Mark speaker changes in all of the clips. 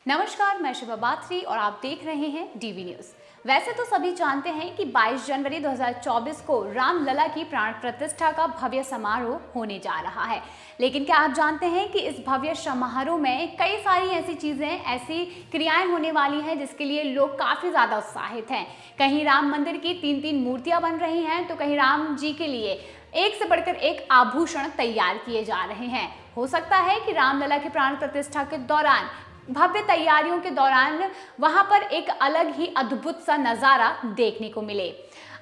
Speaker 1: नमस्कार, मैं शिवा बात्री और आप देख रहे हैं डीवी न्यूज। वैसे तो सभी जानते हैं कि 22 जनवरी 2024 को रामलला की प्राण प्रतिष्ठा का भव्य समारोह होने जा रहा है। लेकिन क्या आप जानते हैं कि इस भव्य समारोह में कई सारी ऐसी चीजें, ऐसी क्रियाएं होने वाली हैं जिसके लिए लोग काफी ज्यादा उत्साहित हैं। कहीं राम मंदिर की 3-3 मूर्तियां बन रही हैं, तो कहीं राम जी के लिए एक से बढ़कर एक आभूषण तैयार किए जा रहे हैं। हो सकता है कि रामलला की प्राण प्रतिष्ठा के दौरान, भव्य तैयारियों के दौरान वहां पर एक अलग ही अद्भुत सा नजारा देखने को मिले।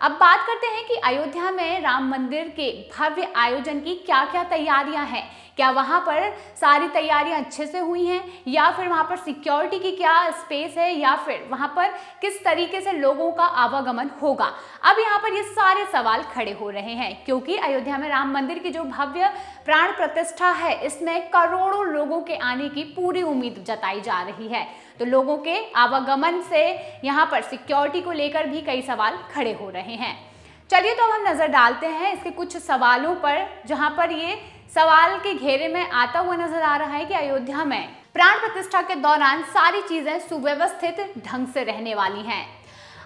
Speaker 1: अब बात करते हैं कि अयोध्या में राम मंदिर के भव्य आयोजन की क्या क्या तैयारियां हैं। क्या वहां पर सारी तैयारियां अच्छे से हुई हैं, या फिर वहां पर सिक्योरिटी की क्या स्पेस है, या फिर वहां पर किस तरीके से लोगों का आवागमन होगा। अब यहाँ पर ये सारे सवाल खड़े हो रहे हैं, क्योंकि अयोध्या में राम मंदिर की जो भव्य प्राण प्रतिष्ठा है, इसमें करोड़ों लोगों के आने की पूरी उम्मीद जताई जा रही है। तो लोगों के आवागमन से यहाँ पर सिक्योरिटी को लेकर भी कई सवाल खड़े हो रहे हैं। चलिए तो अब हम नजर डालते हैं इसके कुछ सवालों पर, जहां पर ये सवाल के घेरे में आता हुआ नजर आ रहा है कि अयोध्या में प्राण प्रतिष्ठा के दौरान सारी चीजें सुव्यवस्थित ढंग से रहने वाली हैं।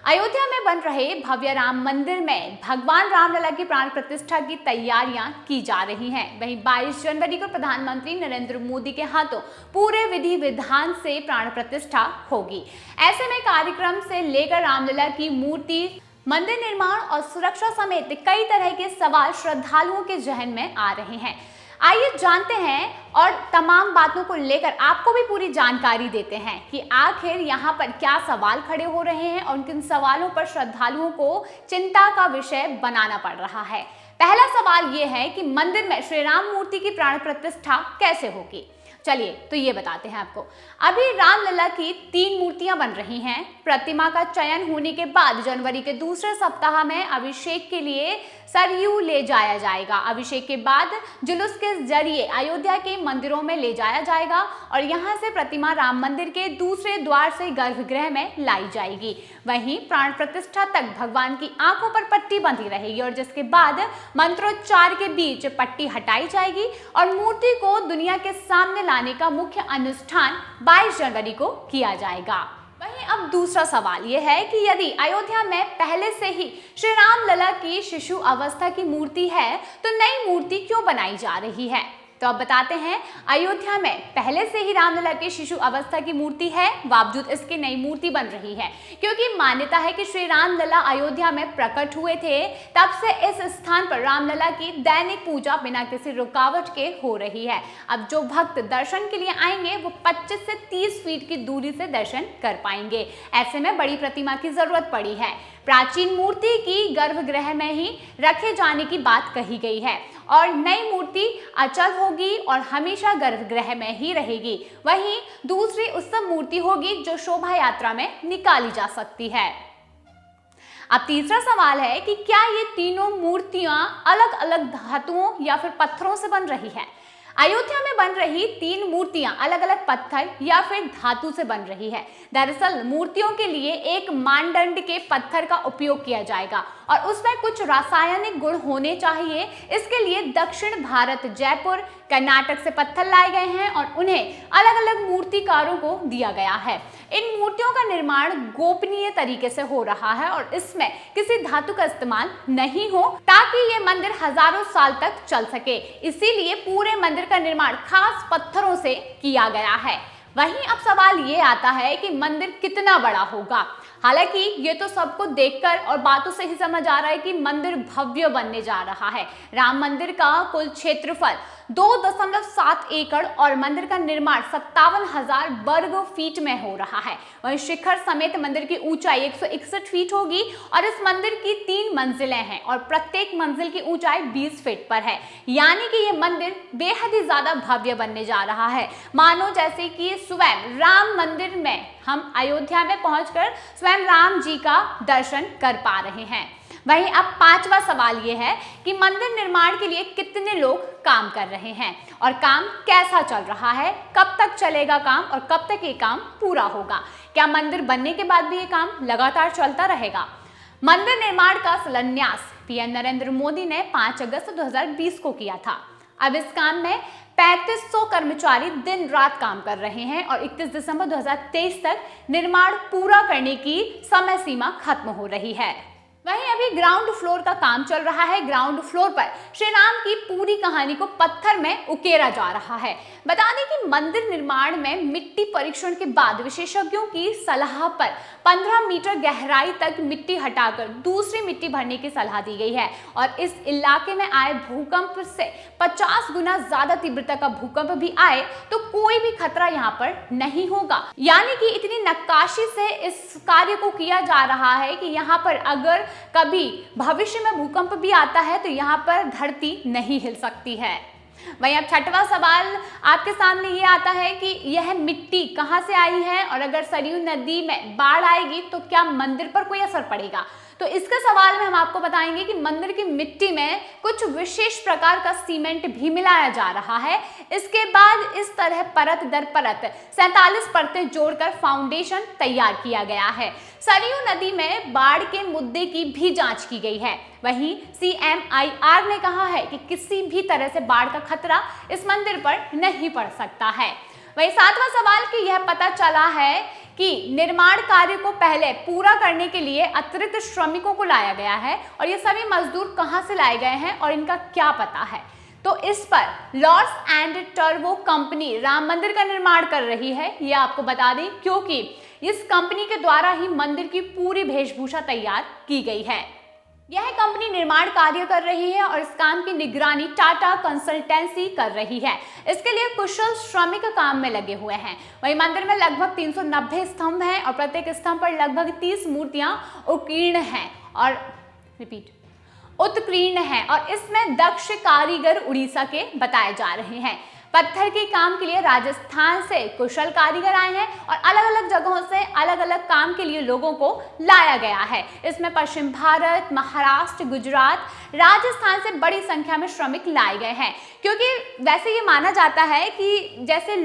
Speaker 1: अयोध्या में बन रहे भव्य राम मंदिर में भगवान रामलला की प्राण प्रतिष्ठा की तैयारियां की जा रही हैं। वहीं 22 जनवरी को प्रधानमंत्री नरेंद्र मोदी के हाथों पूरे विधि विधान से प्राण प्रतिष्ठा होगी। ऐसे में कार्यक्रम से लेकर रामलला की मूर्ति, मंदिर निर्माण और सुरक्षा समेत कई तरह के सवाल श्रद्धालुओं के जहन में आ रहे हैं। आइए जानते हैं और तमाम बातों को लेकर आपको भी पूरी जानकारी देते हैं कि आखिर यहाँ पर क्या सवाल खड़े हो रहे हैं और किन सवालों पर श्रद्धालुओं को चिंता का विषय बनाना पड़ रहा है। पहला सवाल ये है कि मंदिर में श्री राम मूर्ति की प्राण प्रतिष्ठा कैसे होगी। चलिए तो ये बताते हैं आपको। अभी रामलला की 3 मूर्तियां बन रही हैं। प्रतिमा का चयन होने के बाद जनवरी के दूसरे सप्ताह में अभिषेक के लिए सरयू ले जाया जाएगा। अभिषेक के बाद जुलूस के जरिए अयोध्या के मंदिरों में ले जाया जाएगा और यहां से प्रतिमा राम मंदिर के दूसरे द्वार से गर्भगृह में लाई जाएगी। वहीं प्राण प्रतिष्ठा तक भगवान की आंखों पर पट्टी बंधी रहेगी और जिसके बाद मंत्रोच्चार के बीच पट्टी हटाई जाएगी और मूर्ति को दुनिया के सामने लाने का मुख्य अनुष्ठान 22 जनवरी को किया जाएगा। वहीं अब दूसरा सवाल यह है कि यदि अयोध्या में पहले से ही श्री रामलला की शिशु अवस्था की मूर्ति है, तो नई मूर्ति क्यों बनाई जा रही है। तो अब बताते हैं, अयोध्या में पहले से ही रामलला की शिशु अवस्था की मूर्ति है, बावजूद इसकी नई मूर्ति बन रही है, क्योंकि मान्यता है कि श्री रामलला अयोध्या में प्रकट हुए थे। तब से इस स्थान पर रामलला की दैनिक पूजा बिना किसी रुकावट के हो रही है। अब जो भक्त दर्शन के लिए आएंगे वो 25 से 30 फीट की दूरी से दर्शन कर पाएंगे। ऐसे में बड़ी प्रतिमा की जरूरत पड़ी है। प्राचीन मूर्ति की गर्भगृह में ही रखे जाने की बात कही गई है और नई मूर्ति अचल होगी और हमेशा गर्भगृह में ही रहेगी। वहीं दूसरी उत्सव मूर्ति होगी जो शोभा यात्रा में निकाली जा सकती है। अब तीसरा सवाल है कि क्या ये तीनों मूर्तियां अलग अलग धातुओं या फिर पत्थरों से बन रही है। अयोध्या में बन रही 3 मूर्तियां अलग अलग पत्थर या फिर धातु से बन रही है। दरअसल मूर्तियों के लिए एक मानदंड के पत्थर का उपयोग किया जाएगा और उसमें कुछ रासायनिक गुण होने चाहिए। इसके लिए दक्षिण भारत, जयपुर, कर्नाटक से पत्थर लाए गए हैं और उन्हें अलग अलग मूर्तिकारों को दिया गया है। इन मूर्तियों का निर्माण गोपनीय तरीके से हो रहा है और इसमें किसी धातु का इस्तेमाल नहीं हो, ताकि ये मंदिर हजारों साल तक चल सके। इसीलिए पूरे मंदिर का निर्माण खास पत्थरों से किया गया है। वहीं अब सवाल ये आता है कि मंदिर कितना बड़ा होगा। हालांकि ये तो सबको देखकर और बातों से ही समझ आ रहा है कि मंदिर भव्य बनने जा रहा है। राम मंदिर का कुल क्षेत्रफल 2.7 एकड़ और मंदिर का निर्माण 57,000 वर्ग फीट में हो रहा है। वहीं शिखर समेत मंदिर की ऊंचाई 161 फीट होगी और इस मंदिर की 3 मंजिलें हैं और प्रत्येक मंजिल की ऊंचाई 20 फीट पर है। यानी कि ये मंदिर बेहद ही ज्यादा भव्य बनने जा रहा है, मानो जैसे कि स्वयं राम मंदिर में हम अयोध्या में पहुंचकर स्वयं राम जी का दर्शन कर पा रहे हैं। वहीं अब 5वां सवाल ये है कि मंदिर निर्माण के लिए कितने लोग काम कर रहे हैं और काम कैसा चल रहा है, कब तक चलेगा काम और कब तक ये काम पूरा होगा। क्या मंदिर बनने के बाद भी ये काम लगातार चलता रहेगा। मंदिर निर्माण का शिलान्यास पीएम नरेंद्र मोदी ने 5 अगस्त 2020 को किया था। अब इस काम में 3500 कर्मचारी दिन रात काम कर रहे हैं और 31 दिसंबर 2023 तक निर्माण पूरा करने की समय सीमा खत्म हो रही है। वहीं अभी ग्राउंड फ्लोर का काम चल रहा है। ग्राउंड फ्लोर पर श्री राम की पूरी कहानी को पत्थर में उकेरा जा रहा है। बता दें कि मंदिर निर्माण में मिट्टी परीक्षण के बाद विशेषज्ञों की सलाह पर 15 मीटर गहराई तक मिट्टी हटाकर दूसरी मिट्टी भरने की सलाह दी गई है और इस इलाके में आए भूकंप से 50 गुना ज्यादा तीव्रता का भूकंप भी आए तो कोई भी खतरा यहाँ पर नहीं होगा। यानी कि इतनी नक्काशी से इस कार्य को किया जा रहा है कि यहाँ पर अगर कभी भविष्य में भूकंप भी आता है तो यहाँ पर धरती नहीं हिल सकती है। वहीं अब छठवां सवाल आपके सामने ये आता है कि यह मिट्टी कहाँ से आई है और अगर सरयू नदी में बाढ़ आएगी तो क्या मंदिर पर कोई असर पड़ेगा। तो इसके सवाल में हम आपको बताएंगे कि मंदिर की मिट्टी में कुछ विशेष प्रकार का सीमेंट भी मिलाया जा रहा है। इसके बाद इस तरह परत दर परत 47 परतें जोड़कर फाउंडेशन तैयार किया गया है। सरयू नदी में बाढ़ के मुद्दे की भी जांच की गई है। वहीं CMIR ने कहा है कि किसी भी तरह से बाढ़ का खतरा इस मंदिर पर नहीं पड़ सकता है। वहीं सातवां सवाल कि यह पता चला है कि निर्माण कार्य को पहले पूरा करने के लिए अतिरिक्त श्रमिकों को लाया गया है और ये सभी मजदूर कहां से लाए गए हैं और इनका क्या पता है। तो इस पर Lord's and turbo company Ram मंदिर का निर्माण कर रही है। ये आपको बता दें क्योंकि इस कंपनी के द्वारा ही मंदिर की पूरी वेशभूषा तैयार की गई है। यह कंपनी निर्माण कार्य कर रही है और इस काम की निगरानी टाटा कंसल्टेंसी कर रही है। इसके लिए कुशल श्रमिक काम में लगे हुए हैं। वहीं मंदिर में लगभग 390 स्तंभ हैं और प्रत्येक स्तंभ पर लगभग 30 मूर्तियां उत्कीर्ण हैं और इसमें दक्ष कारीगर उड़ीसा के बताए जा रहे हैं। पत्थर के काम के लिए राजस्थान से कुशल कारीगर आए हैं और अलग अलग जगहों से अलग अलग काम के लिए लोगों को लाया गया है। इसमें पश्चिम भारत, महाराष्ट्र, गुजरात, राजस्थान से बड़ी संख्या में श्रमिक लाए गए हैं क्योंकि वैसे ये माना जाता है कि जैसे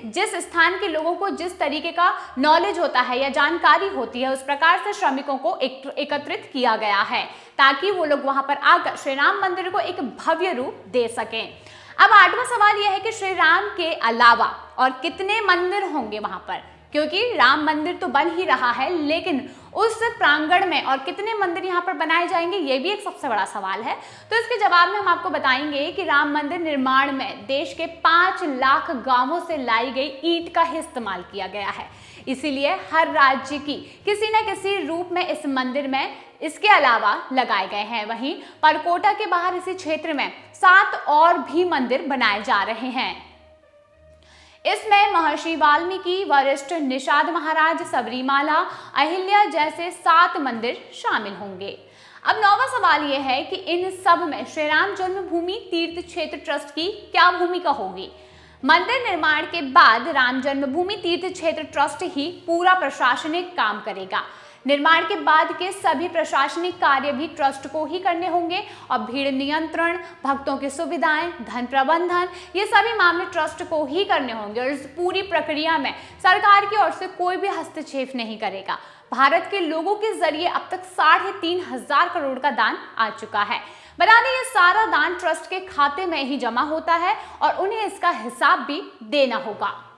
Speaker 1: जिस स्थान के लोगों को जिस तरीके का नॉलेज होता है या जानकारी होती है उस प्रकार से श्रमिकों को एकत्रित किया गया है ताकि वो लोग वहां पर आकर श्री राम मंदिर को एक भव्य रूप दे सकें। अब आठवां सवाल यह है कि श्री राम के अलावा और कितने मंदिर होंगे वहां पर, क्योंकि राम मंदिर तो बन ही रहा है लेकिन उस प्रांगण में और कितने मंदिर यहाँ पर बनाए जाएंगे ये भी एक सबसे बड़ा सवाल है। तो इसके जवाब में हम आपको बताएंगे कि राम मंदिर निर्माण में देश के 5 लाख गांवों से लाई गई ईंट का ही इस्तेमाल किया गया है। इसीलिए हर राज्य की किसी न किसी रूप में इस मंदिर में इसके अलावा लगाए गए हैं। वहीं परकोटा के बाहर इसी क्षेत्र में 7 और भी मंदिर बनाए जा रहे हैं। इसमें महर्षि वाल्मीकि, वरिष्ठ निषाद महाराज, सबरीमाला, अहिल्या जैसे 7 मंदिर शामिल होंगे। अब 9वां सवाल यह है कि इन सब में श्री राम जन्मभूमि तीर्थ क्षेत्र ट्रस्ट की क्या भूमिका होगी। मंदिर निर्माण के बाद राम जन्मभूमि तीर्थ क्षेत्र ट्रस्ट ही पूरा प्रशासनिक काम करेगा। निर्माण के बाद के सभी प्रशासनिक कार्य भी ट्रस्ट को ही करने होंगे और भीड़ नियंत्रण, भक्तों की सुविधाएं, धन प्रबंधन, ये सभी मामले ट्रस्ट को ही करने होंगे और इस पूरी प्रक्रिया में सरकार की ओर से कोई भी हस्तक्षेप नहीं करेगा। भारत के लोगों के जरिए अब तक 3,500 करोड़ का दान आ चुका है। बता दें ये सारा दान ट्रस्ट के खाते में ही जमा होता है और उन्हें इसका हिसाब भी देना होगा।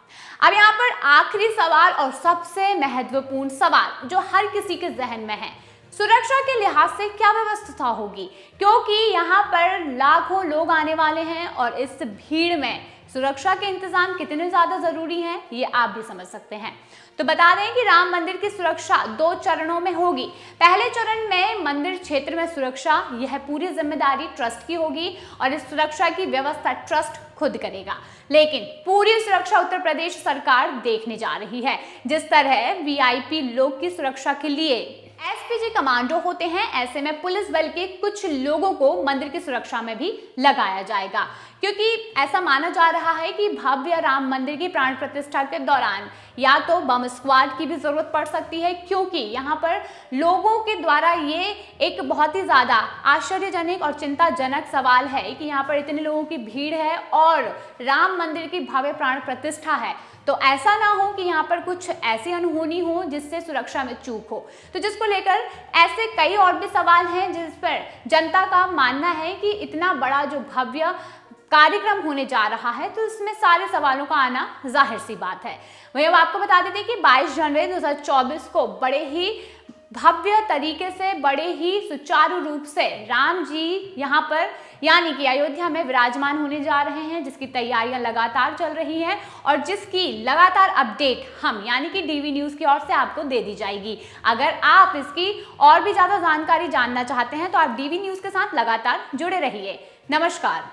Speaker 1: अब यहाँ पर आखिरी सवाल और सबसे महत्वपूर्ण सवाल जो हर किसी के जहन में है, सुरक्षा के लिहाज से क्या व्यवस्था होगी, क्योंकि यहाँ पर लाखों लोग आने वाले हैं और इस भीड़ में सुरक्षा के इंतजाम कितने ज्यादा जरूरी हैं ये आप भी समझ सकते हैं। तो बता दें कि राम मंदिर की सुरक्षा 2 चरणों में होगी। पहले चरण में मंदिर क्षेत्र में सुरक्षा, यह पूरी जिम्मेदारी ट्रस्ट की होगी और इस सुरक्षा की व्यवस्था ट्रस्ट खुद करेगा, लेकिन पूरी सुरक्षा उत्तर प्रदेश सरकार देखने जा रही है। जिस तरह VIP लोग की सुरक्षा के लिए SPG कमांडो होते हैं, ऐसे में पुलिस बल के कुछ लोगों को मंदिर की सुरक्षा में भी लगाया जाएगा, क्योंकि ऐसा माना जा रहा है कि भव्य राम मंदिर की प्राण प्रतिष्ठा के दौरान या तो बम स्क्वाड की भी जरूरत पड़ सकती है, क्योंकि यहाँ पर लोगों के द्वारा ये एक बहुत ही ज्यादा आश्चर्यजनक और चिंताजनक सवाल है कि यहाँ पर इतने लोगों की भीड़ है और राम मंदिर की भव्य प्राण प्रतिष्ठा है, तो ऐसा ना हो कि यहाँ पर कुछ ऐसी अनहोनी हो जिससे सुरक्षा में चूक हो। तो जिसको लेकर ऐसे कई और भी सवाल हैं जिस पर जनता का मानना है कि इतना बड़ा जो भव्य कार्यक्रम होने जा रहा है, तो इसमें सारे सवालों का आना जाहिर सी बात है। वहीं अब आपको बता देते हैं कि 22 जनवरी 2024 को बड़े ही भव्य तरीके से, बड़े ही सुचारू रूप से राम जी यहाँ पर यानी कि अयोध्या में विराजमान होने जा रहे हैं, जिसकी तैयारियां लगातार चल रही हैं और जिसकी लगातार अपडेट हम यानी कि डीवी न्यूज़ की ओर से आपको दे दी जाएगी। अगर आप इसकी और भी ज़्यादा जानकारी जानना चाहते हैं तो आप डीवी न्यूज़ के साथ लगातार जुड़े रहिए। नमस्कार।